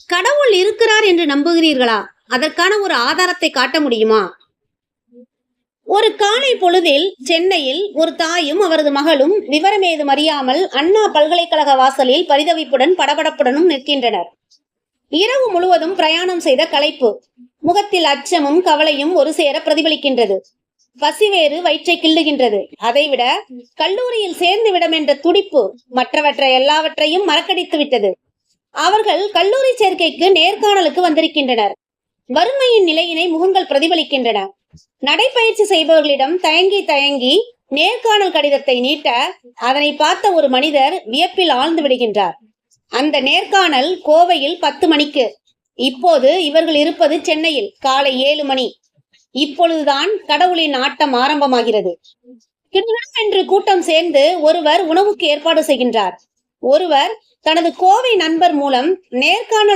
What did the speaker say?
கடவுள் இருக்கிறார் என்று நம்புகிறீர்களா? அதற்கான ஒரு ஆதாரத்தை காட்ட முடியுமா? ஒரு காலை பொழுதில் சென்னையில் ஒரு தாயும் அவரது மகளும் விவரமேதும் அறியாமல் அண்ணா பல்கலைக்கழக வாசலில் பரிதவிப்புடன் படபடப்புடனும் நிற்கின்றனர். இரவு முழுவதும் பிரயாணம் செய்த களைப்பு, முகத்தில் அச்சமும் கவலையும் ஒரு சேர பிரதிபலிக்கின்றது. பசி வேறு வயிற்றை கிள்ளுகின்றது. அதைவிட கல்லூரியில் சேர்ந்து விடும் என்ற துடிப்பு மற்றவற்றை எல்லாவற்றையும் மறக்கடித்து விட்டது. அவர்கள் கல்லூரி சேர்க்கைக்கு நேர்காணலுக்கு வந்திருக்கின்றனர். வறுமையின் நிலையினை முகங்கள் பிரதிபலிக்கின்றன. நடைபயிற்சி செய்பவர்களிடம் தயங்கி தயங்கி நேர்காணல் கடிதத்தை நீட்ட அதனை பார்த்த ஒரு மனிதர் வியப்பில் ஆழ்ந்து விடுகின்றார். அந்த நேர்காணல் கோவையில் 10 மணிக்கு. இப்போது இவர்கள் இருப்பது சென்னையில் காலை 7 மணி. இப்பொழுதுதான் கடவுளின் ஆட்டம் ஆரம்பமாகிறது. என்று கூட்டம் சேர்ந்து ஒருவர் உணவுக்கு ஏற்பாடு செய்கின்றார். ஒருவர் தனது கோவை நண்பர் மூலம் நேர்காணல்